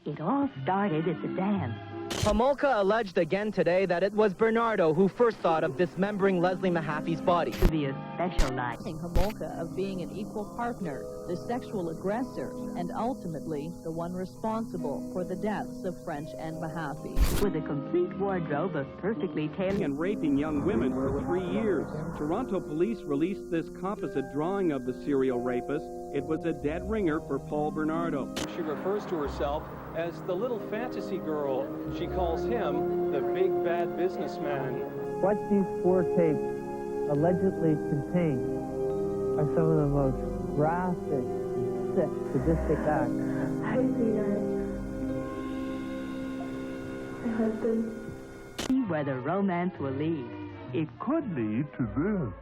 It all started at the dance. Homolka alleged again today that it was Bernardo who first thought of dismembering Leslie Mahaffey's body. To be a special night. Homolka of being an equal partner, the sexual aggressor, and ultimately the one responsible for the deaths of French and Mahaffey. With a complete wardrobe of perfectly tailored... And raping young women for 3 years. Toronto police released this composite drawing of the serial rapist. It was a dead ringer for Paul Bernardo. She refers to herself as the little fantasy girl. She calls him the big bad businessman. What these 4 tapes allegedly contain are some of the most graphic, sick, sadistic acts. I see my husband. See where the romance will lead. It could lead to this.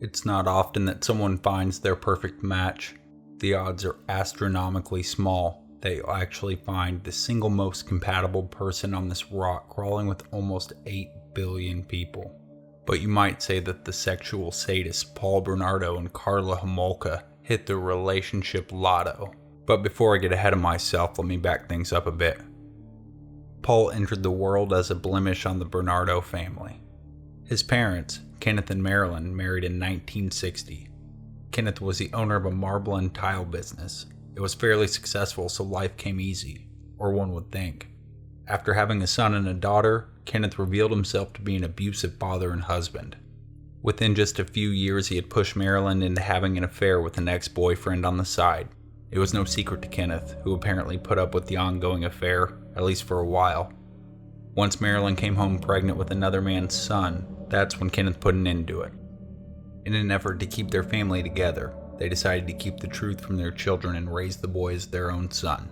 It's not often that someone finds their perfect match. The odds are astronomically small that you'll actually find the single most compatible person on this rock crawling with almost 8 billion people. But you might say that the sexual sadists Paul Bernardo and Karla Homolka hit the relationship lotto. But before I get ahead of myself, let me back things up a bit. Paul entered the world as a blemish on the Bernardo family. His parents, Kenneth and Marilyn, married in 1960. Kenneth was the owner of a marble and tile business. It was fairly successful, so life came easy, or one would think. After having a son and a daughter, Kenneth revealed himself to be an abusive father and husband. Within just a few years, he had pushed Marilyn into having an affair with an ex-boyfriend on the side. It was no secret to Kenneth, who apparently put up with the ongoing affair, at least for a while. Once Marilyn came home pregnant with another man's son, that's when Kenneth put an end to it. In an effort to keep their family together, they decided to keep the truth from their children and raise the boy as their own son.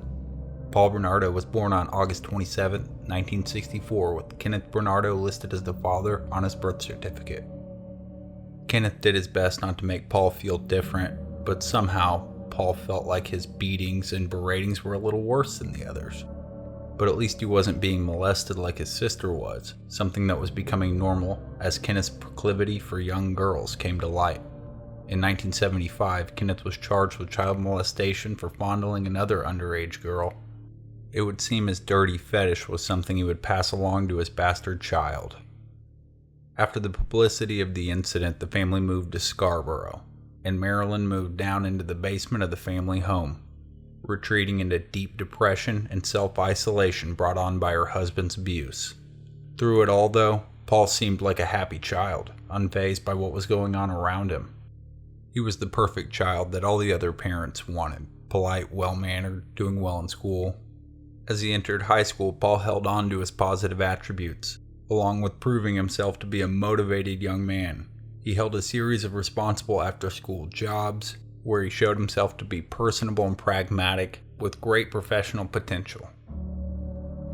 Paul Bernardo was born on August 27, 1964, with Kenneth Bernardo listed as the father on his birth certificate. Kenneth did his best not to make Paul feel different, but somehow Paul felt like his beatings and beratings were a little worse than the others. But at least he wasn't being molested like his sister was, something that was becoming normal as Kenneth's proclivity for young girls came to light. In 1975, Kenneth was charged with child molestation for fondling another underage girl. It would seem his dirty fetish was something he would pass along to his bastard child. After the publicity of the incident, the family moved to Scarborough, and Marilyn moved down into the basement of the family home, retreating into deep depression and self-isolation brought on by her husband's abuse. Through it all, though, Paul seemed like a happy child, unfazed by what was going on around him. He was the perfect child that all the other parents wanted, polite, well-mannered, doing well in school. As he entered high school, Paul held on to his positive attributes, along with proving himself to be a motivated young man. He held a series of responsible after-school jobs, where he showed himself to be personable and pragmatic, with great professional potential.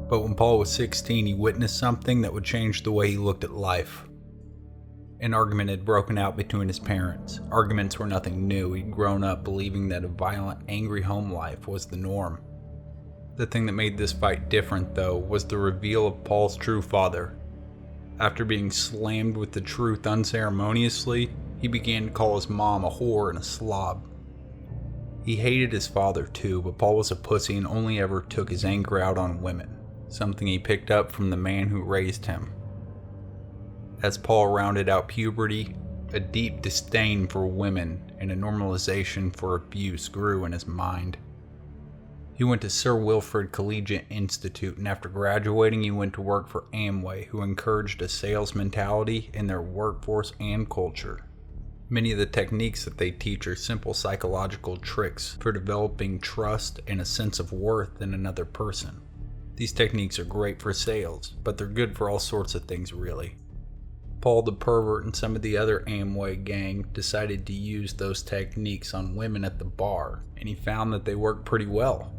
But when Paul was 16, he witnessed something that would change the way he looked at life. An argument had broken out between his parents. Arguments were nothing new. He'd grown up believing that a violent, angry home life was the norm. The thing that made this fight different, though, was the reveal of Paul's true father. After being slammed with the truth unceremoniously, he began to call his mom a whore and a slob. He hated his father too, but Paul was a pussy and only ever took his anger out on women, something he picked up from the man who raised him. As Paul rounded out puberty, a deep disdain for women and a normalization for abuse grew in his mind. He went to Sir Wilfrid Collegiate Institute, and after graduating he went to work for Amway, who encouraged a sales mentality in their workforce and culture. Many of the techniques that they teach are simple psychological tricks for developing trust and a sense of worth in another person. These techniques are great for sales, but they're good for all sorts of things really. Paul the pervert and some of the other Amway gang decided to use those techniques on women at the bar, and he found that they worked pretty well.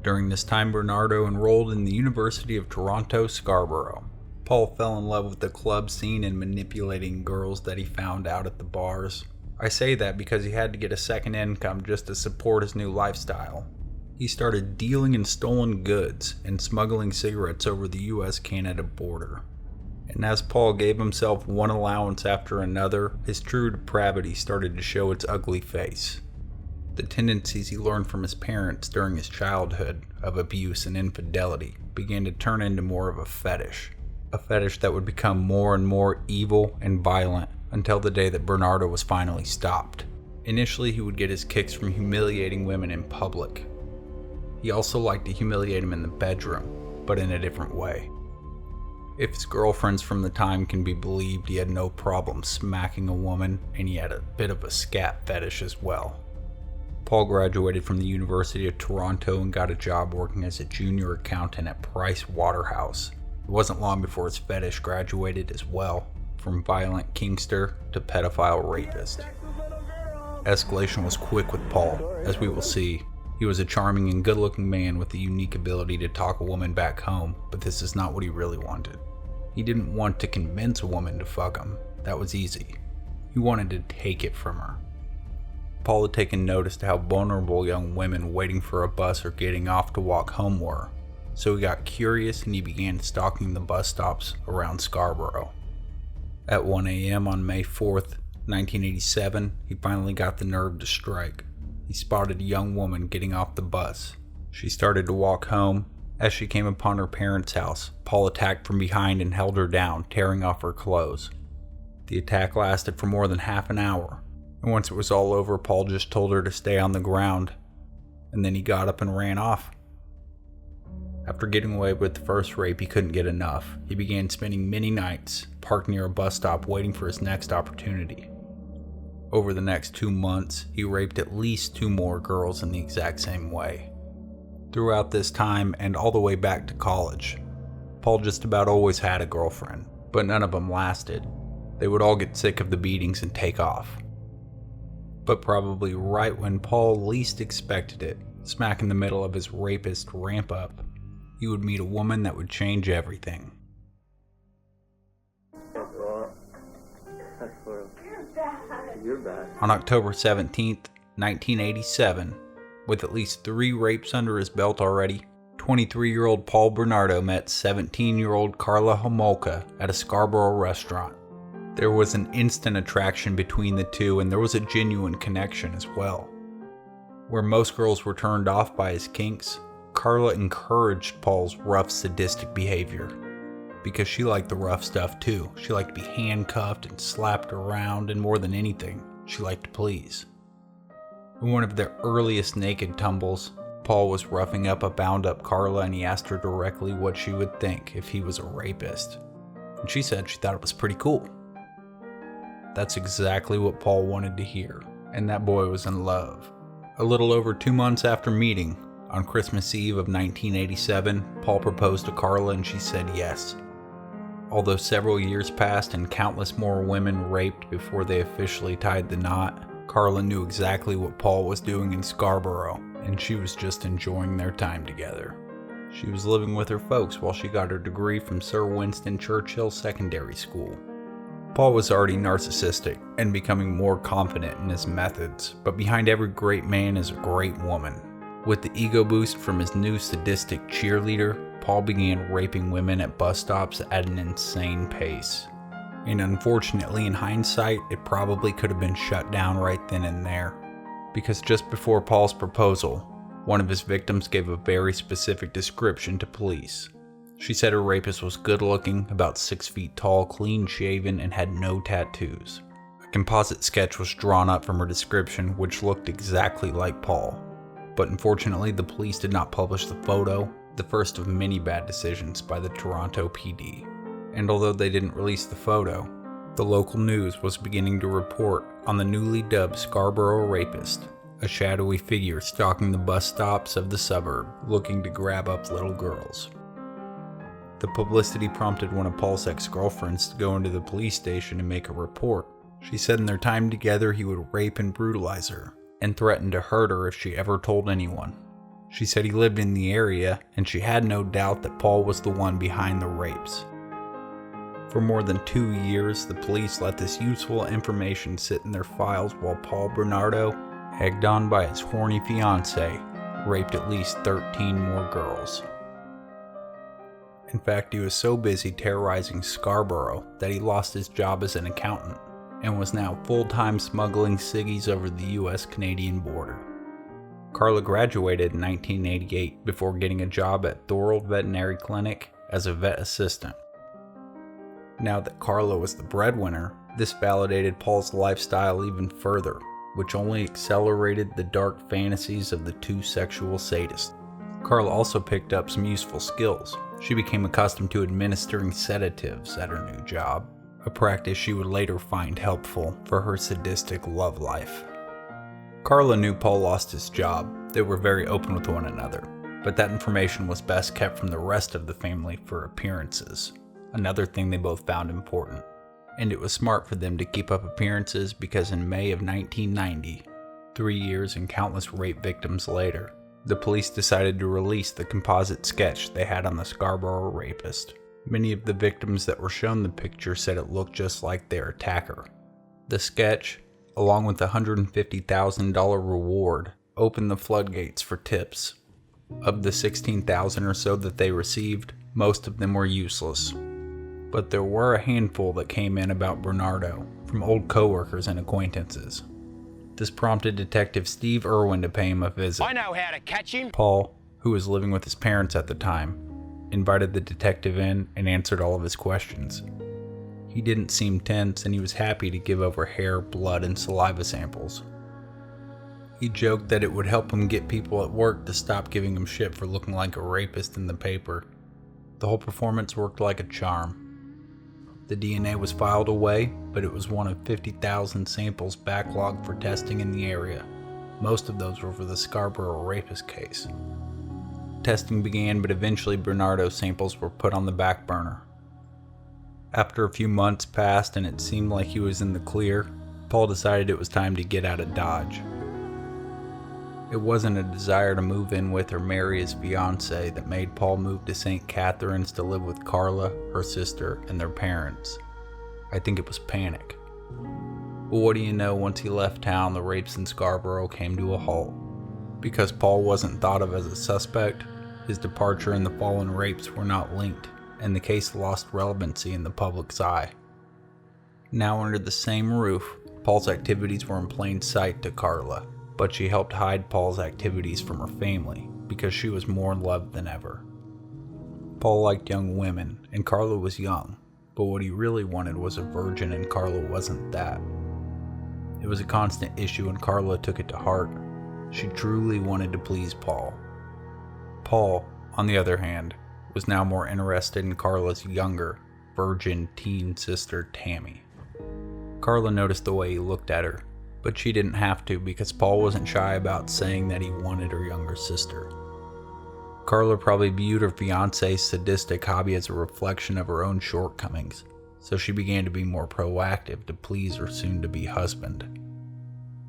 During this time, Bernardo enrolled in the University of Toronto, Scarborough. Paul fell in love with the club scene and manipulating girls that he found out at the bars. I say that because he had to get a second income just to support his new lifestyle. He started dealing in stolen goods and smuggling cigarettes over the US-Canada border. And as Paul gave himself one allowance after another, his true depravity started to show its ugly face. The tendencies he learned from his parents during his childhood of abuse and infidelity began to turn into more of a fetish that would become more and more evil and violent until the day that Bernardo was finally stopped. Initially, he would get his kicks from humiliating women in public. He also liked to humiliate them in the bedroom, but in a different way. If his girlfriends from the time can be believed, he had no problem smacking a woman, and he had a bit of a scat fetish as well. Paul graduated from the University of Toronto and got a job working as a junior accountant at Price Waterhouse. It wasn't long before his fetish graduated as well, from violent kinkster to pedophile rapist. Escalation was quick with Paul, as we will see. He was a charming and good-looking man with the unique ability to talk a woman back home, but this is not what he really wanted. He didn't want to convince a woman to fuck him. That was easy. He wanted to take it from her. Paul had taken notice to how vulnerable young women waiting for a bus or getting off to walk home were, so he got curious and he began stalking the bus stops around Scarborough. At 1 a.m. on May 4th, 1987, he finally got the nerve to strike. He spotted a young woman getting off the bus. She started to walk home. As she came upon her parents' house, Paul attacked from behind and held her down, tearing off her clothes. The attack lasted for more than half an hour, and once it was all over, Paul just told her to stay on the ground, and then he got up and ran off. After getting away with the first rape, he couldn't get enough. He began spending many nights parked near a bus stop waiting for his next opportunity. Over the next 2 months, he raped at least 2 more girls in the exact same way. Throughout this time and all the way back to college, Paul just about always had a girlfriend, but none of them lasted. They would all get sick of the beatings and take off. But probably right when Paul least expected it, smack in the middle of his rapist ramp up, he would meet a woman that would change everything. You're bad. On October 17th, 1987, with at least 3 rapes under his belt already, 23-year-old Paul Bernardo met 17-year-old Karla Homolka at a Scarborough restaurant. There was an instant attraction between the two, and there was a genuine connection as well. Where most girls were turned off by his kinks, Karla encouraged Paul's rough, sadistic behavior. Because she liked the rough stuff too. She liked to be handcuffed and slapped around, and more than anything, she liked to please. In one of their earliest naked tumbles, Paul was roughing up a bound-up Karla, and he asked her directly what she would think if he was a rapist. And she said she thought it was pretty cool. That's exactly what Paul wanted to hear, and that boy was in love. A little over 2 months after meeting, on Christmas Eve of 1987, Paul proposed to Karla and she said yes. Although several years passed and countless more women raped before they officially tied the knot, Karla knew exactly what Paul was doing in Scarborough, and she was just enjoying their time together. She was living with her folks while she got her degree from Sir Winston Churchill Secondary School. Paul was already narcissistic and becoming more confident in his methods, but behind every great man is a great woman. With the ego boost from his new sadistic cheerleader, Paul began raping women at bus stops at an insane pace. And unfortunately, in hindsight, it probably could have been shut down right then and there. Because just before Paul's proposal, one of his victims gave a very specific description to police. She said her rapist was good looking, about 6 feet tall, clean shaven, and had no tattoos. A composite sketch was drawn up from her description, which looked exactly like Paul. But unfortunately, the police did not publish the photo, the first of many bad decisions by the Toronto PD. And although they didn't release the photo, the local news was beginning to report on the newly dubbed Scarborough Rapist, a shadowy figure stalking the bus stops of the suburb, looking to grab up little girls. The publicity prompted one of Paul's ex-girlfriends to go into the police station and make a report. She said in their time together he would rape and brutalize her, and threatened to hurt her if she ever told anyone. She said he lived in the area, and she had no doubt that Paul was the one behind the rapes. For more than 2 years, the police let this useful information sit in their files while Paul Bernardo, egged on by his horny fiancée, raped at least 13 more girls. In fact, he was so busy terrorizing Scarborough that he lost his job as an accountant and was now full-time smuggling ciggies over the US-Canadian border. Karla graduated in 1988 before getting a job at Thorold Veterinary Clinic as a vet assistant. Now that Karla was the breadwinner, this validated Paul's lifestyle even further, which only accelerated the dark fantasies of the two sexual sadists. Karla also picked up some useful skills. She became accustomed to administering sedatives at her new job, a practice she would later find helpful for her sadistic love life. Karla knew Paul lost his job. They were very open with one another, but that information was best kept from the rest of the family for appearances, another thing they both found important. And it was smart for them to keep up appearances because in May of 1990, 3 years and countless rape victims later, the police decided to release the composite sketch they had on the Scarborough Rapist. Many of the victims that were shown the picture said it looked just like their attacker. The sketch, along with the $150,000 reward, opened the floodgates for tips. Of the 16,000 or so that they received, most of them were useless. But there were a handful that came in about Bernardo, from old coworkers and acquaintances. This prompted Detective Steve Irwin to pay him a visit. I know how to catch him. Paul, who was living with his parents at the time, invited the detective in and answered all of his questions. He didn't seem tense and he was happy to give over hair, blood, and saliva samples. He joked that it would help him get people at work to stop giving him shit for looking like a rapist in the paper. The whole performance worked like a charm. The DNA was filed away, but it was one of 50,000 samples backlogged for testing in the area. Most of those were for the Scarborough Rapist case. Testing began, but eventually Bernardo's samples were put on the back burner. After a few months passed and it seemed like he was in the clear, Paul decided it was time to get out of Dodge. It wasn't a desire to move in with or marry his fiancée that made Paul move to St. Catharines to live with Karla, her sister, and their parents. I think it was panic. But what do you know, once he left town, the rapes in Scarborough came to a halt. Because Paul wasn't thought of as a suspect, his departure and the fallen rapes were not linked, and the case lost relevancy in the public's eye. Now under the same roof, Paul's activities were in plain sight to Karla, but she helped hide Paul's activities from her family because she was more loved than ever. Paul liked young women, and Karla was young, but what he really wanted was a virgin, and Karla wasn't that. It was a constant issue and Karla took it to heart. She truly wanted to please Paul. Paul, on the other hand, was now more interested in Karla's younger, virgin teen sister Tammy. Karla noticed the way he looked at her, but she didn't have to because Paul wasn't shy about saying that he wanted her younger sister. Karla probably viewed her fiancé's sadistic hobby as a reflection of her own shortcomings, so she began to be more proactive to please her soon-to-be husband.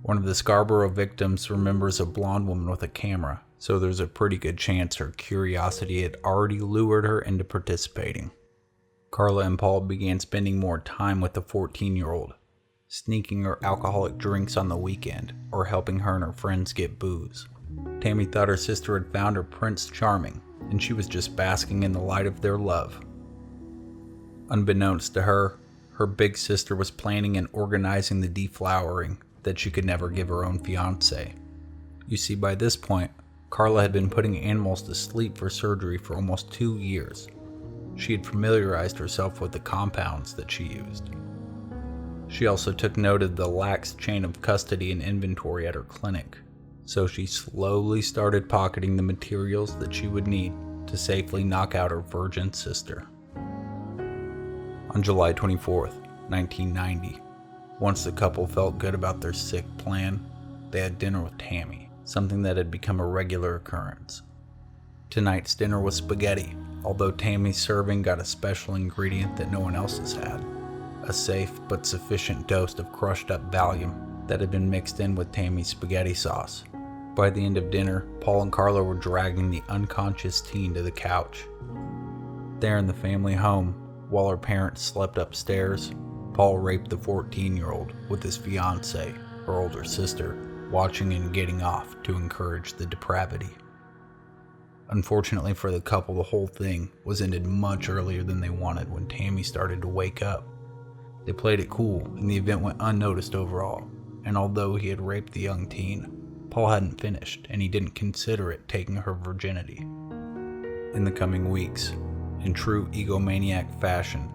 One of the Scarborough victims remembers a blonde woman with a camera, so there's a pretty good chance her curiosity had already lured her into participating. Karla and Paul began spending more time with the 14-year-old, sneaking her alcoholic drinks on the weekend, or helping her and her friends get booze. Tammy thought her sister had found her Prince Charming, and she was just basking in the light of their love. Unbeknownst to her, her big sister was planning and organizing the deflowering that she could never give her own fiancé. You see, by this point, Karla had been putting animals to sleep for surgery for almost 2 years. She had familiarized herself with the compounds that she used. She also took note of the lax chain of custody and inventory at her clinic, so she slowly started pocketing the materials that she would need to safely knock out her virgin sister. On July 24th, 1990, once the couple felt good about their sick plan, they had dinner with Tammy, something that had become a regular occurrence. Tonight's dinner was spaghetti, although Tammy's serving got a special ingredient that no one else has had, a safe but sufficient dose of crushed up Valium that had been mixed in with Tammy's spaghetti sauce. By the end of dinner, Paul and Karla were dragging the unconscious teen to the couch. There in the family home, while her parents slept upstairs, Paul raped the 14-year-old with his fiancée, her older sister, watching and getting off to encourage the depravity. Unfortunately for the couple, the whole thing was ended much earlier than they wanted when Tammy started to wake up. They played it cool and the event went unnoticed overall, and although he had raped the young teen, Paul hadn't finished, and he didn't consider it taking her virginity. In the coming weeks, in true egomaniac fashion,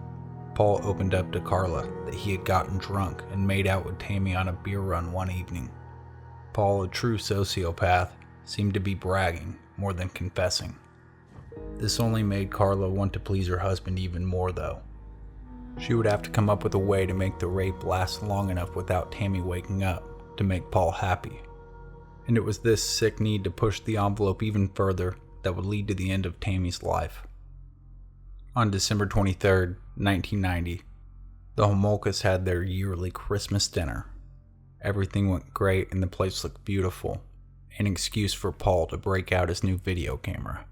Paul opened up to Karla that he had gotten drunk and made out with Tammy on a beer run one evening. Paul, a true sociopath, seemed to be bragging more than confessing. This only made Karla want to please her husband even more, though. She would have to come up with a way to make the rape last long enough without Tammy waking up to make Paul happy. And it was this sick need to push the envelope even further that would lead to the end of Tammy's life. On December 23rd, 1990, the Homolkas had their yearly Christmas dinner. Everything went great and the place looked beautiful, an excuse for Paul to break out his new video camera.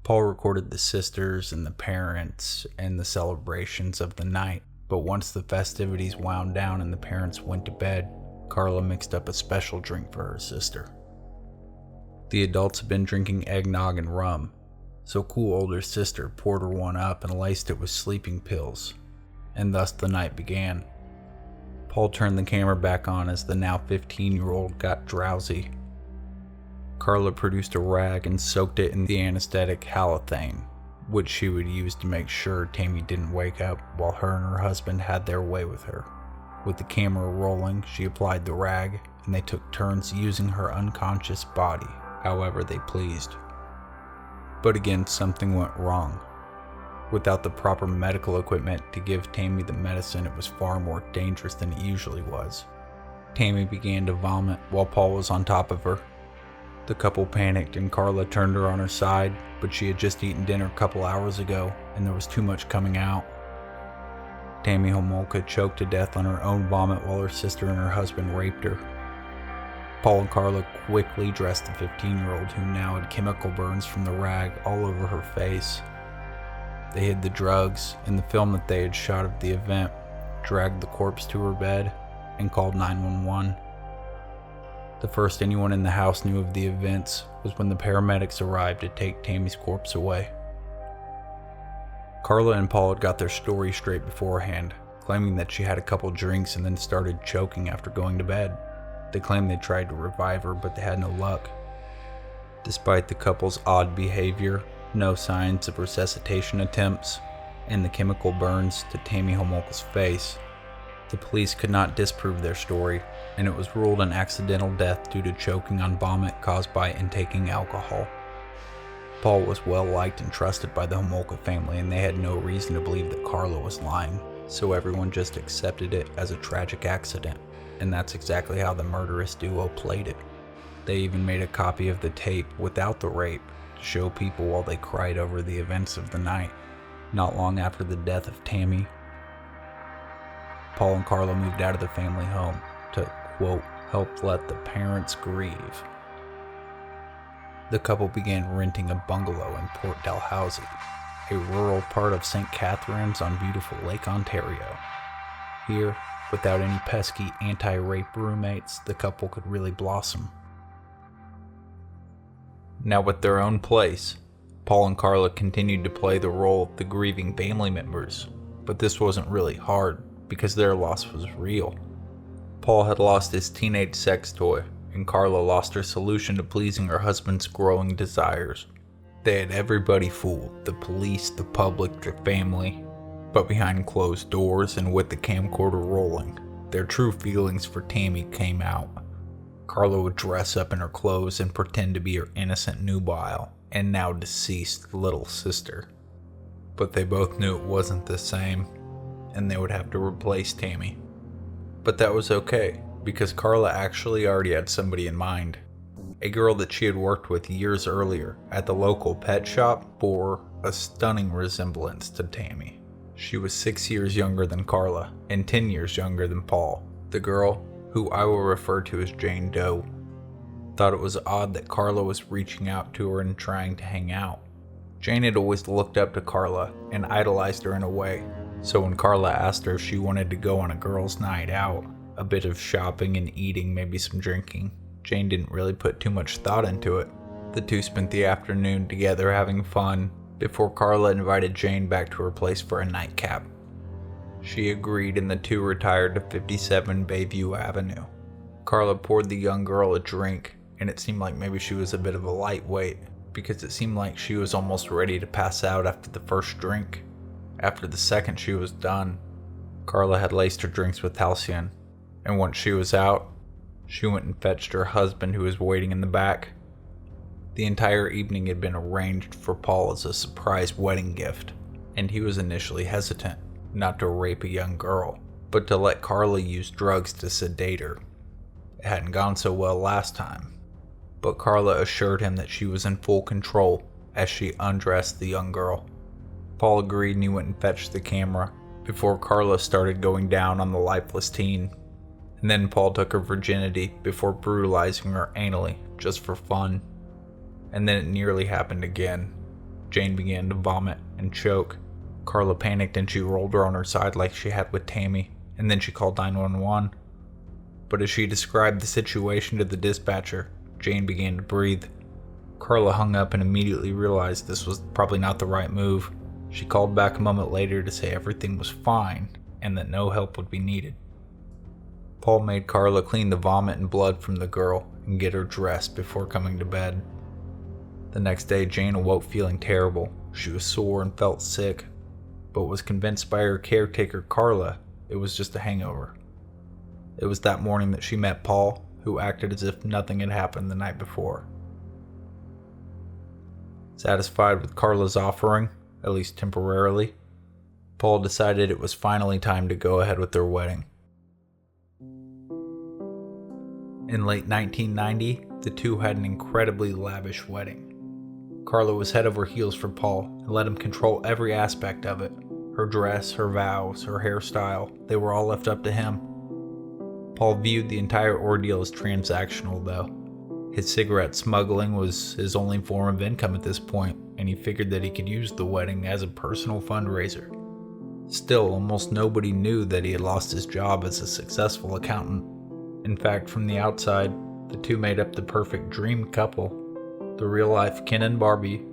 Paul recorded the sisters and the parents and the celebrations of the night, but once the festivities wound down and the parents went to bed, Karla mixed up a special drink for her sister. The adults had been drinking eggnog and rum, so cool older sister poured her one up and laced it with sleeping pills, and thus the night began. Paul turned the camera back on as the now 15-year-old got drowsy. Karla produced a rag and soaked it in the anesthetic halothane, which she would use to make sure Tammy didn't wake up while her and her husband had their way with her. With the camera rolling, she applied the rag, and they took turns using her unconscious body however they pleased. But again, something went wrong. Without the proper medical equipment to give Tammy the medicine, it was far more dangerous than it usually was. Tammy began to vomit while Paul was on top of her. The couple panicked and Karla turned her on her side, but she had just eaten dinner a couple hours ago and there was too much coming out. Tammy Homolka choked to death on her own vomit while her sister and her husband raped her. Paul and Karla quickly dressed the 15-year-old, who now had chemical burns from the rag all over her face. They hid the drugs and the film that they had shot of the event, dragged the corpse to her bed, and called 911. The first anyone in the house knew of the events was when the paramedics arrived to take Tammy's corpse away. Karla and Paul had got their story straight beforehand, claiming that she had a couple drinks and then started choking after going to bed. They claimed they tried to revive her, but they had no luck. Despite the couple's odd behavior, no signs of resuscitation attempts, and the chemical burns to Tammy Homolka's face, the police could not disprove their story, and it was ruled an accidental death due to choking on vomit caused by intaking alcohol. Paul was well liked and trusted by the Homolka family, and they had no reason to believe that Karla was lying, so everyone just accepted it as a tragic accident, and that's exactly how the murderous duo played it. They even made a copy of the tape without the rape to show people while they cried over the events of the night. Not long after the death of Tammy, Paul and Karla moved out of the family home to, quote, help let the parents grieve. The couple began renting a bungalow in Port Dalhousie, a rural part of St. Catharines on beautiful Lake Ontario. Here, without any pesky anti-rape roommates, the couple could really blossom. Now with their own place, Paul and Karla continued to play the role of the grieving family members, but this wasn't really hard because their loss was real. Paul had lost his teenage sex toy, and Karla lost her solution to pleasing her husband's growing desires. They had everybody fooled, the police, the public, their family. But behind closed doors and with the camcorder rolling, their true feelings for Tammy came out. Karla would dress up in her clothes and pretend to be her innocent nubile and now deceased little sister. But they both knew it wasn't the same, and they would have to replace Tammy. But that was okay, because Karla actually already had somebody in mind. A girl that she had worked with years earlier at the local pet shop bore a stunning resemblance to Tammy. She was 6 years younger than Karla and 10 years younger than Paul. The girl, who I will refer to as Jane Doe, thought it was odd that Karla was reaching out to her and trying to hang out. Jane had always looked up to Karla and idolized her in a way, so when Karla asked her if she wanted to go on a girls' night out, a bit of shopping and eating, maybe some drinking, Jane didn't really put too much thought into it. The two spent the afternoon together having fun before Karla invited Jane back to her place for a nightcap. She agreed and the two retired to 57 Bayview Avenue. Karla poured the young girl a drink and it seemed like maybe she was a bit of a lightweight, because it seemed like she was almost ready to pass out after the first drink. After the second, she was done. Karla had laced her drinks with halcyon, and once she was out, she went and fetched her husband, who was waiting in the back. The entire evening had been arranged for Paul as a surprise wedding gift, and he was initially hesitant not to rape a young girl, but to let Karla use drugs to sedate her. It hadn't gone so well last time, but Karla assured him that she was in full control as she undressed the young girl. Paul agreed, and he went and fetched the camera before Karla started going down on the lifeless teen. And then Paul took her virginity before brutalizing her anally, just for fun. And then it nearly happened again. Jane began to vomit and choke. Karla panicked and she rolled her on her side like she had with Tammy, and then she called 911. But as she described the situation to the dispatcher, Jane began to breathe. Karla hung up and immediately realized this was probably not the right move. She called back a moment later to say everything was fine and that no help would be needed. Paul made Karla clean the vomit and blood from the girl and get her dressed before coming to bed. The next day, Jane awoke feeling terrible. She was sore and felt sick, but was convinced by her caretaker Karla it was just a hangover. It was that morning that she met Paul, who acted as if nothing had happened the night before. Satisfied with Karla's offering, at least temporarily, Paul decided it was finally time to go ahead with their wedding. In late 1990, the two had an incredibly lavish wedding. Karla was head over heels for Paul and let him control every aspect of it. Her dress, her vows, her hairstyle, they were all left up to him. Paul viewed the entire ordeal as transactional, though. His cigarette smuggling was his only form of income at this point, and he figured that he could use the wedding as a personal fundraiser. Still, almost nobody knew that he had lost his job as a successful accountant. In fact, from the outside, the two made up the perfect dream couple, the real-life Ken and Barbie,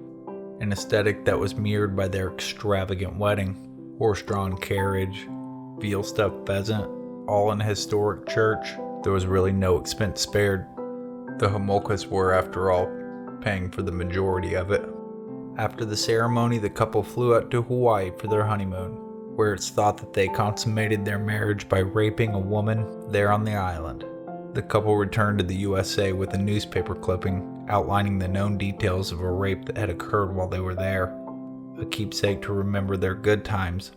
an aesthetic that was mirrored by their extravagant wedding. Horse-drawn carriage, veal-stuffed pheasant, all in a historic church. There was really no expense spared. The Homolkas were, after all, paying for the majority of it. After the ceremony, the couple flew out to Hawaii for their honeymoon, where it's thought that they consummated their marriage by raping a woman there on the island. The couple returned to the USA with a newspaper clipping outlining the known details of a rape that had occurred while they were there, a keepsake to remember their good times.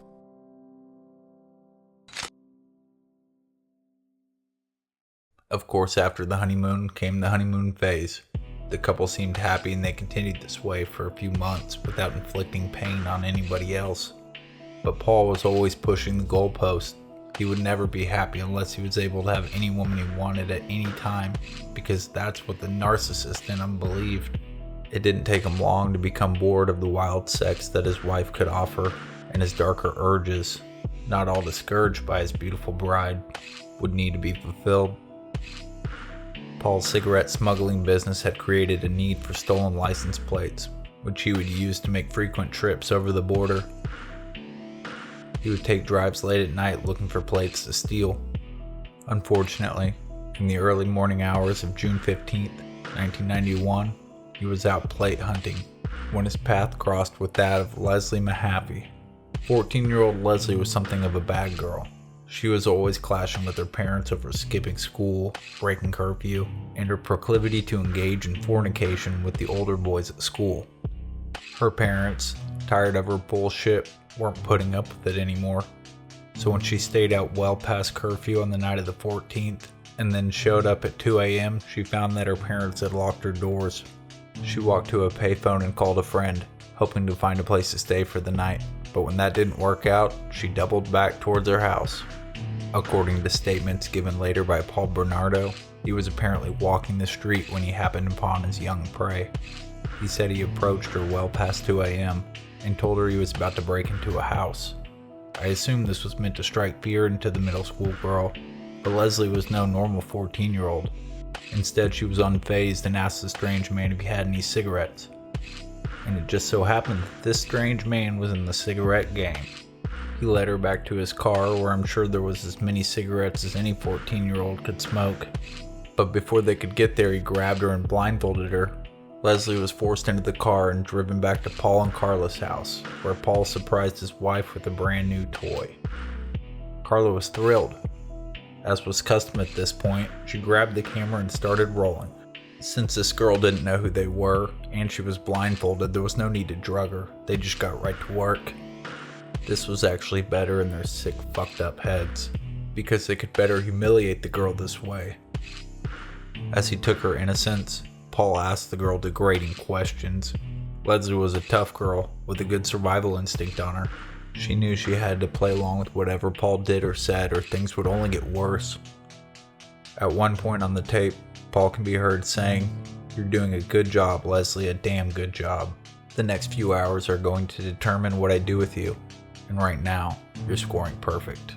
Of course, after the honeymoon came the honeymoon phase. The couple seemed happy and they continued this way for a few months without inflicting pain on anybody else. But Paul was always pushing the goalpost. He would never be happy unless he was able to have any woman he wanted at any time, because that's what the narcissist in him believed. It didn't take him long to become bored of the wild sex that his wife could offer, and his darker urges, not all discouraged by his beautiful bride, would need to be fulfilled. Paul's cigarette smuggling business had created a need for stolen license plates, which he would use to make frequent trips over the border. He would take drives late at night looking for plates to steal. Unfortunately, in the early morning hours of June 15, 1991, he was out plate hunting when his path crossed with that of Leslie Mahaffey. 14-year-old Leslie was something of a bad girl. She was always clashing with her parents over skipping school, breaking curfew, and her proclivity to engage in fornication with the older boys at school. Her parents, tired of her bullshit, weren't putting up with it anymore. So when she stayed out well past curfew on the night of the 14th, and then showed up at 2 a.m., she found that her parents had locked her doors. She walked to a payphone and called a friend, hoping to find a place to stay for the night. But when that didn't work out, she doubled back towards her house. According to statements given later by Paul Bernardo, he was apparently walking the street when he happened upon his young prey. He said he approached her well past 2 a.m. and told her he was about to break into a house. I assume this was meant to strike fear into the middle school girl, but Leslie was no normal 14-year-old. Instead, she was unfazed and asked the strange man if he had any cigarettes. And it just so happened that this strange man was in the cigarette gang. He led her back to his car, where I'm sure there was as many cigarettes as any 14-year-old could smoke. But before they could get there, he grabbed her and blindfolded her. Leslie was forced into the car and driven back to Paul and Karla's house, where Paul surprised his wife with a brand new toy. Karla was thrilled. As was custom at this point, she grabbed the camera and started rolling. Since this girl didn't know who they were, and she was blindfolded, there was no need to drug her. They just got right to work. This was actually better in their sick, fucked up heads, because they could better humiliate the girl this way. As he took her innocence, Paul asked the girl degrading questions. Leslie was a tough girl with a good survival instinct on her. She knew she had to play along with whatever Paul did or said, or things would only get worse. At one point on the tape, Paul can be heard saying, "You're doing a good job, Leslie, a damn good job. The next few hours are going to determine what I do with you, and right now, you're scoring perfect."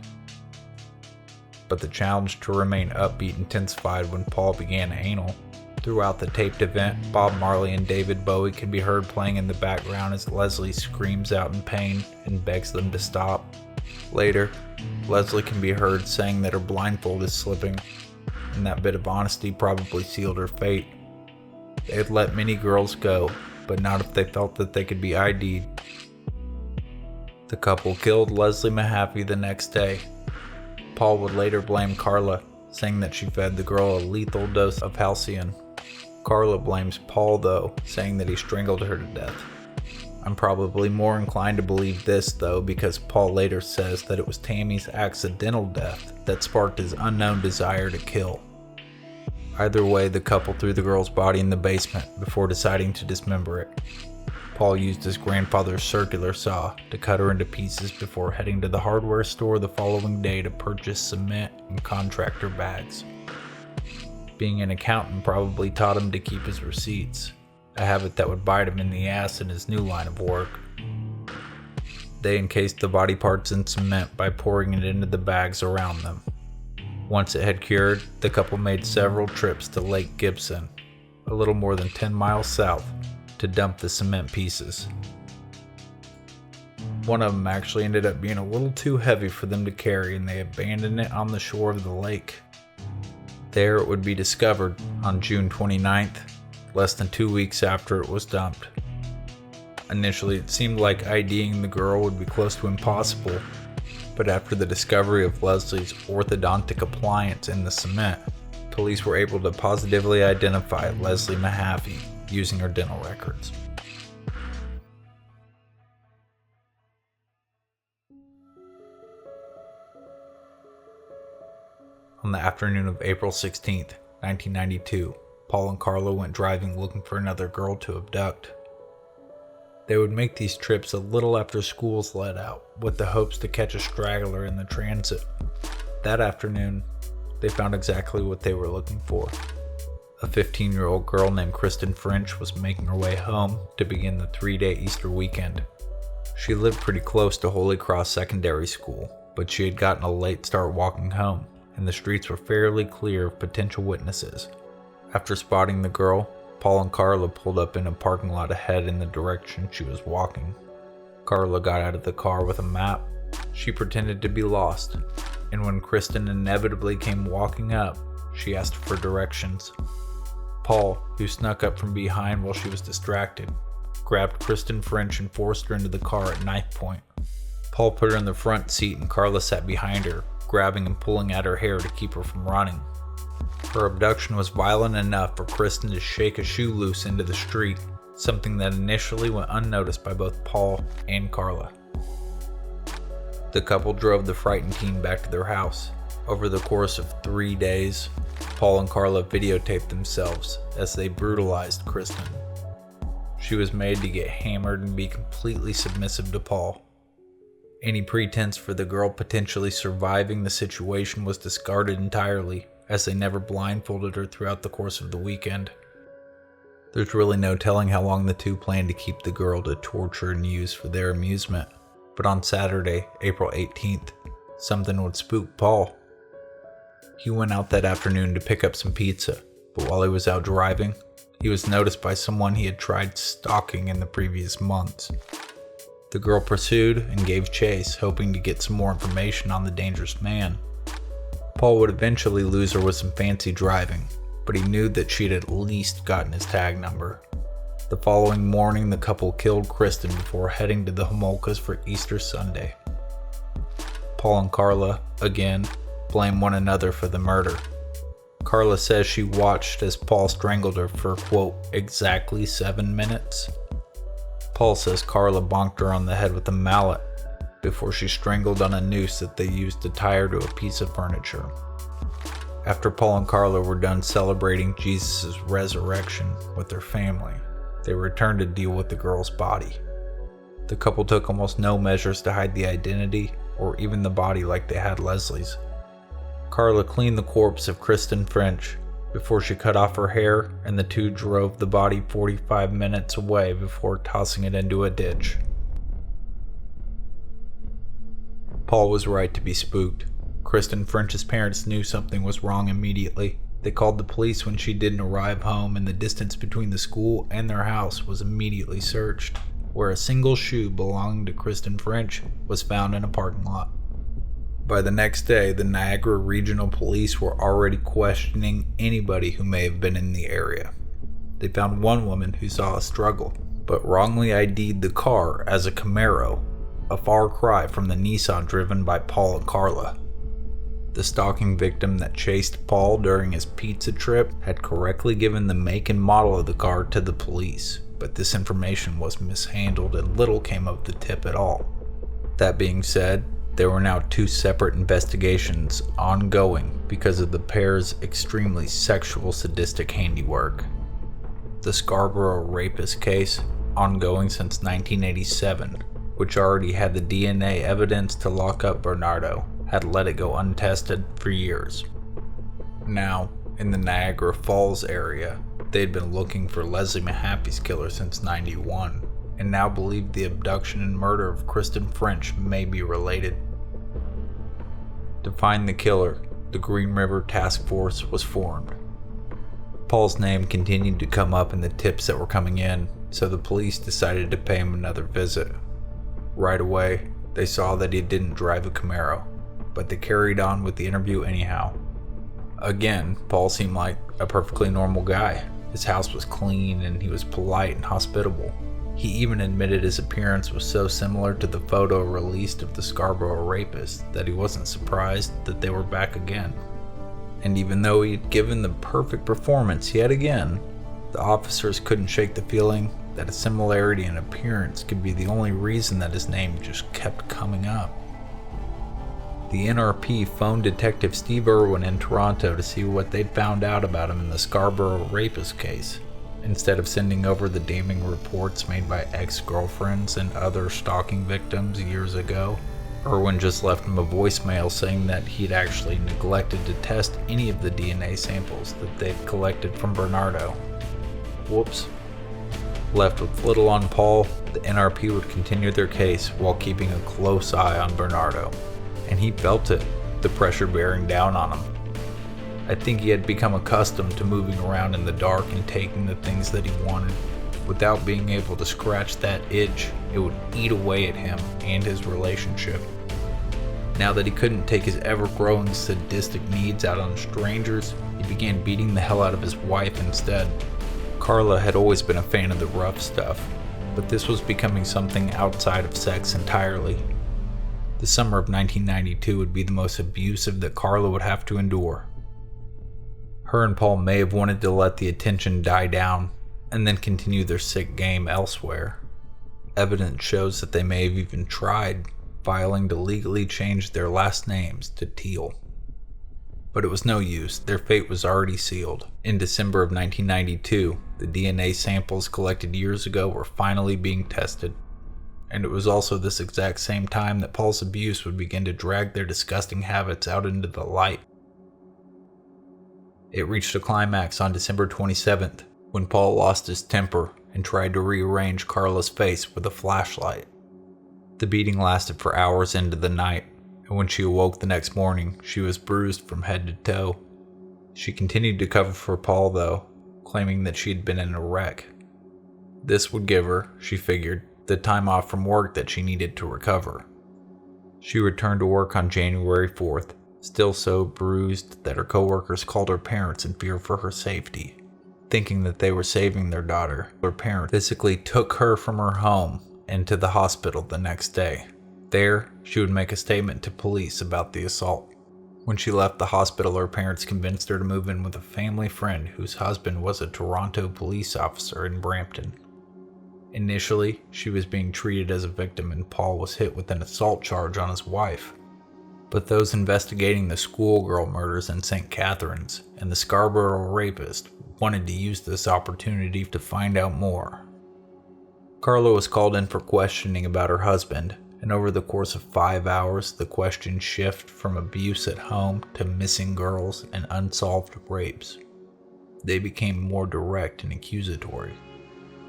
But the challenge to remain upbeat intensified when Paul began anal. Throughout the taped event, Bob Marley and David Bowie can be heard playing in the background as Leslie screams out in pain and begs them to stop. Later, Leslie can be heard saying that her blindfold is slipping, and that bit of honesty probably sealed her fate. They had let many girls go, but not if they felt that they could be ID'd. The couple killed Leslie Mahaffey the next day. Paul would later blame Karla, saying that she fed the girl a lethal dose of halcyon. Karla blames Paul though, saying that he strangled her to death. I'm probably more inclined to believe this though, because Paul later says that it was Tammy's accidental death that sparked his unknown desire to kill. Either way, the couple threw the girl's body in the basement before deciding to dismember it. Paul used his grandfather's circular saw to cut her into pieces before heading to the hardware store the following day to purchase cement and contractor bags. Being an accountant probably taught him to keep his receipts, a habit that would bite him in the ass in his new line of work. They encased the body parts in cement by pouring it into the bags around them. Once it had cured, the couple made several trips to Lake Gibson, a little more than 10 miles south, to dump the cement pieces. One of them actually ended up being a little too heavy for them to carry, and they abandoned it on the shore of the lake. There it would be discovered on June 29th, less than 2 weeks after it was dumped. Initially, it seemed like IDing the girl would be close to impossible, but after the discovery of Leslie's orthodontic appliance in the cement, police were able to positively identify Leslie Mahaffey using her dental records. On the afternoon of April 16th, 1992, Paul and Karla went driving looking for another girl to abduct. They would make these trips a little after schools let out, with the hopes to catch a straggler in the transit. That afternoon, they found exactly what they were looking for. A 15-year-old girl named Kristen French was making her way home to begin the 3-day Easter weekend. She lived pretty close to Holy Cross Secondary School, but she had gotten a late start walking home, and the streets were fairly clear of potential witnesses. After spotting the girl, Paul and Karla pulled up in a parking lot ahead in the direction she was walking. Karla got out of the car with a map. She pretended to be lost, and when Kristen inevitably came walking up, she asked for directions. Paul, who snuck up from behind while she was distracted, grabbed Kristen French and forced her into the car at knife point. Paul put her in the front seat and Karla sat behind her, grabbing and pulling at her hair to keep her from running. Her abduction was violent enough for Kristen to shake a shoe loose into the street, something that initially went unnoticed by both Paul and Karla. The couple drove the frightened teen back to their house. Over the course of 3 days, Paul and Karla videotaped themselves as they brutalized Kristen. She was made to get hammered and be completely submissive to Paul. Any pretense for the girl potentially surviving the situation was discarded entirely, as they never blindfolded her throughout the course of the weekend. There's really no telling how long the two planned to keep the girl to torture and use for their amusement, but on Saturday, April 18th, something would spook Paul. He went out that afternoon to pick up some pizza, but while he was out driving, he was noticed by someone he had tried stalking in the previous months. The girl pursued and gave chase, hoping to get some more information on the dangerous man. Paul would eventually lose her with some fancy driving, but he knew that she'd at least gotten his tag number. The following morning, the couple killed Kristen before heading to the Homolkas for Easter Sunday. Paul and Karla, again, blame one another for the murder. Karla says she watched as Paul strangled her for, quote, exactly 7 minutes. Paul says Karla bonked her on the head with a mallet before she strangled on a noose that they used to tie her to a piece of furniture. After Paul and Karla were done celebrating Jesus' resurrection with their family, they returned to deal with the girl's body. The couple took almost no measures to hide the identity or even the body like they had Leslie's. Karla cleaned the corpse of Kristen French before she cut off her hair, and the two drove the body 45 minutes away before tossing it into a ditch. Paul was right to be spooked. Kristen French's parents knew something was wrong immediately. They called the police when she didn't arrive home, and the distance between the school and their house was immediately searched, where a single shoe belonging to Kristen French was found in a parking lot. By the next day, the Niagara Regional Police were already questioning anybody who may have been in the area. They found one woman who saw a struggle, but wrongly ID'd the car as a Camaro, a far cry from the Nissan driven by Paul and Karla. The stalking victim that chased Paul during his pizza trip had correctly given the make and model of the car to the police, but this information was mishandled and little came of the tip at all. That being said, there were now 2 separate investigations ongoing because of the pair's extremely sexual sadistic handiwork. The Scarborough Rapist case, ongoing since 1987, which already had the DNA evidence to lock up Bernardo, had let it go untested for years. Now, in the Niagara Falls area, they'd been looking for Leslie Mahaffey's killer since '91, and now believed the abduction and murder of Kristen French may be related. To find the killer, the Green River Task Force was formed. Paul's name continued to come up in the tips that were coming in, so the police decided to pay him another visit. Right away, they saw that he didn't drive a Camaro, but they carried on with the interview anyhow. Again, Paul seemed like a perfectly normal guy. His house was clean and he was polite and hospitable. He even admitted his appearance was so similar to the photo released of the Scarborough Rapist that he wasn't surprised that they were back again. And even though he'd given the perfect performance yet again, the officers couldn't shake the feeling that a similarity in appearance could be the only reason that his name just kept coming up. The NRP phoned Detective Steve Irwin in Toronto to see what they'd found out about him in the Scarborough Rapist case. Instead of sending over the damning reports made by ex-girlfriends and other stalking victims years ago, Irwin just left him a voicemail saying that he'd actually neglected to test any of the DNA samples that they'd collected from Bernardo. Whoops. Left with little on Paul, the NRP would continue their case while keeping a close eye on Bernardo. And he felt it, the pressure bearing down on him. I think he had become accustomed to moving around in the dark and taking the things that he wanted. Without being able to scratch that itch, it would eat away at him and his relationship. Now that he couldn't take his ever-growing sadistic needs out on strangers, he began beating the hell out of his wife instead. Karla had always been a fan of the rough stuff, but this was becoming something outside of sex entirely. The summer of 1992 would be the most abusive that Karla would have to endure. Her and Paul may have wanted to let the attention die down and then continue their sick game elsewhere. Evidence shows that they may have even tried filing to legally change their last names to Teal. But it was no use, their fate was already sealed. In December of 1992, the DNA samples collected years ago were finally being tested. And it was also this exact same time that Paul's abuse would begin to drag their disgusting habits out into the light. It reached a climax on December 27th, when Paul lost his temper and tried to rearrange Karla's face with a flashlight. The beating lasted for hours into the night, and when she awoke the next morning, she was bruised from head to toe. She continued to cover for Paul though, claiming that she had been in a wreck. This would give her, she figured, the time off from work that she needed to recover. She returned to work on January 4th, still so bruised that her coworkers called her parents in fear for her safety. Thinking that they were saving their daughter, her parents physically took her from her home and to the hospital the next day. There, she would make a statement to police about the assault. When she left the hospital, her parents convinced her to move in with a family friend whose husband was a Toronto police officer in Brampton. Initially, she was being treated as a victim and Paul was hit with an assault charge on his wife. But those investigating the schoolgirl murders in St. Catharines and the Scarborough Rapist wanted to use this opportunity to find out more. Karla was called in for questioning about her husband, and over the course of 5 hours, the questions shift from abuse at home to missing girls and unsolved rapes. They became more direct and accusatory.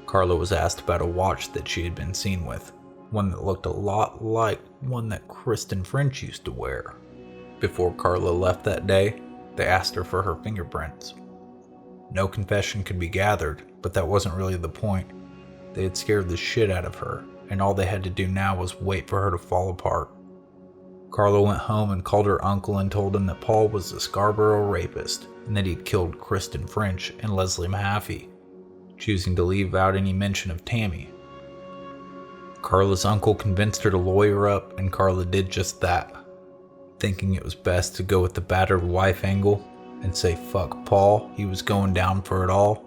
Karla was asked about a watch that she had been seen with, one that looked a lot like one that Kristen French used to wear. Before Karla left that day, they asked her for her fingerprints. No confession could be gathered, but that wasn't really the point. They had scared the shit out of her, and all they had to do now was wait for her to fall apart. Karla went home and called her uncle and told him that Paul was the Scarborough Rapist and that he'd killed Kristen French and Leslie Mahaffey, choosing to leave out any mention of Tammy. Karla's uncle convinced her to lawyer up, and Karla did just that. Thinking it was best to go with the battered wife angle and say fuck Paul, he was going down for it all,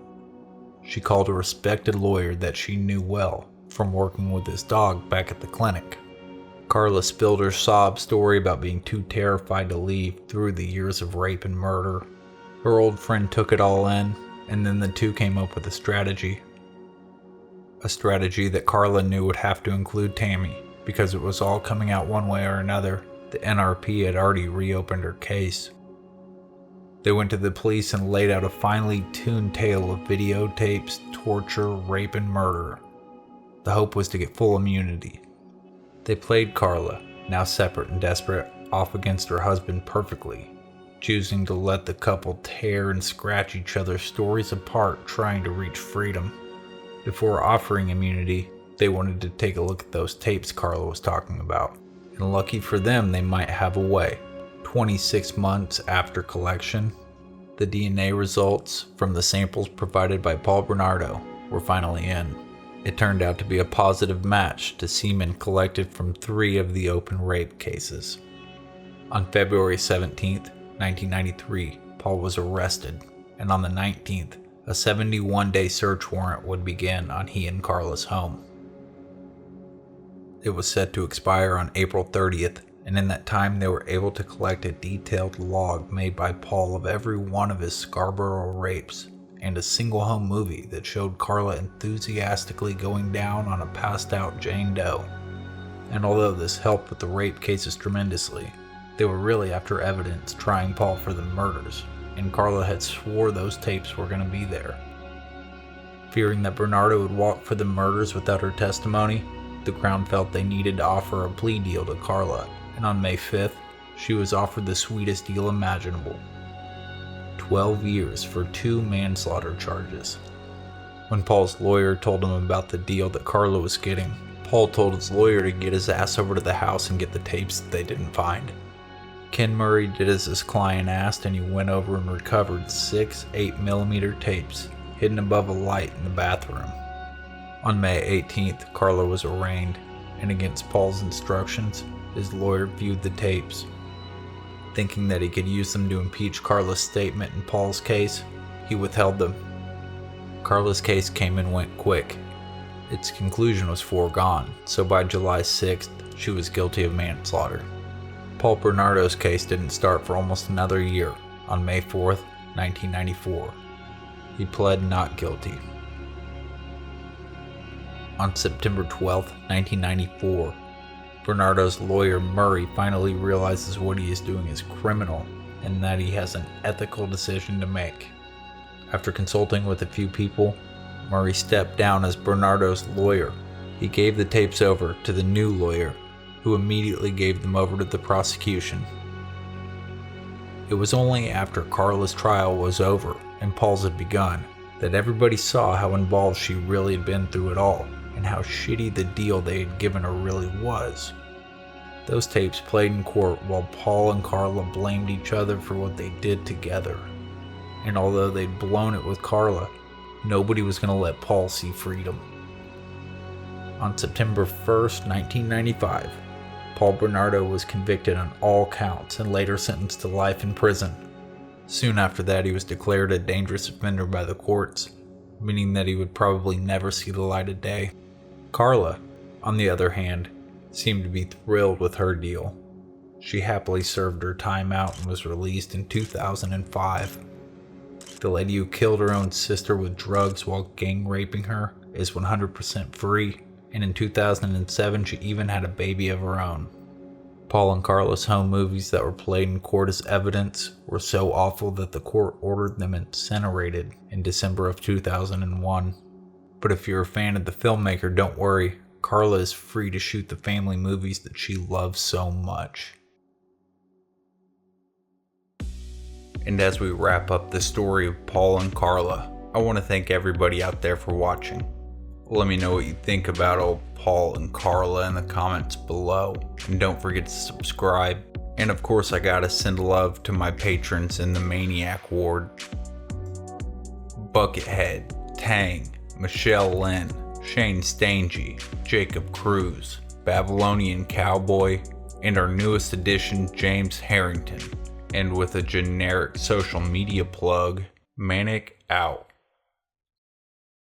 she called a respected lawyer that she knew well from working with his dog back at the clinic. Karla spilled her sob story about being too terrified to leave through the years of rape and murder. Her old friend took it all in, and then the two came up with a strategy. A strategy that Karla knew would have to include Tammy, because it was all coming out one way or another. The NRP had already reopened her case. They went to the police and laid out a finely tuned tale of videotapes, torture, rape, and murder. The hope was to get full immunity. They played Karla, now separate and desperate, off against her husband perfectly, choosing to let the couple tear and scratch each other's stories apart, trying to reach freedom. Before offering immunity, they wanted to take a look at those tapes Karla was talking about, and lucky for them, they might have a way. 26 months after collection, the DNA results from the samples provided by Paul Bernardo were finally in. It turned out to be a positive match to semen collected from 3 of the open rape cases. On February 17th, 1993, Paul was arrested, and on the 19th, a 71-day search warrant would begin on he and Karla's home. It was set to expire on April 30th, and in that time they were able to collect a detailed log made by Paul of every one of his Scarborough rapes, and a single home movie that showed Karla enthusiastically going down on a passed out Jane Doe. And although this helped with the rape cases tremendously, they were really after evidence trying Paul for the murders, and Karla had swore those tapes were going to be there. Fearing that Bernardo would walk for the murders without her testimony, the Crown felt they needed to offer a plea deal to Karla, and on May 5th, she was offered the sweetest deal imaginable. 12 years for 2 manslaughter charges. When Paul's lawyer told him about the deal that Karla was getting, Paul told his lawyer to get his ass over to the house and get the tapes that they didn't find. Ken Murray did as his client asked, and he went over and recovered 6 8mm tapes hidden above a light in the bathroom. On May 18th, Karla was arraigned, and against Paul's instructions, his lawyer viewed the tapes. Thinking that he could use them to impeach Karla's statement in Paul's case, he withheld them. Karla's case came and went quick. Its conclusion was foregone, so by July 6th, she was guilty of manslaughter. Paul Bernardo's case didn't start for almost another year, on May 4th, 1994. He pled not guilty. On September 12th, 1994, Bernardo's lawyer Murray finally realizes what he is doing is criminal and that he has an ethical decision to make. After consulting with a few people, Murray stepped down as Bernardo's lawyer. He gave the tapes over to the new lawyer, who immediately gave them over to the prosecution. It was only after Karla's trial was over and Paul's had begun that everybody saw how involved she really had been through it all, and how shitty the deal they had given her really was. Those tapes played in court while Paul and Karla blamed each other for what they did together. And although they'd blown it with Karla, nobody was going to let Paul see freedom. On September 1st, 1995, Paul Bernardo was convicted on all counts and later sentenced to life in prison. Soon after that, he was declared a dangerous offender by the courts, meaning that he would probably never see the light of day. Karla, on the other hand, seemed to be thrilled with her deal. She happily served her time out and was released in 2005. The lady who killed her own sister with drugs while gang raping her is 100% free, and in 2007 she even had a baby of her own. Paul and Karla's home movies that were played in court as evidence were so awful that the court ordered them incinerated in December of 2001. But if you're a fan of the filmmaker, don't worry, Karla is free to shoot the family movies that she loves so much. And as we wrap up the story of Paul and Karla, I want to thank everybody out there for watching. Let me know what you think about old Paul and Karla in the comments below. And don't forget to subscribe. And of course, I gotta send love to my patrons in the Maniac Ward. Buckethead, Tang, Michelle Lynn, Shane Stangy, Jacob Cruz, Babylonian Cowboy, and our newest addition, James Harrington. And with a generic social media plug, Manic out.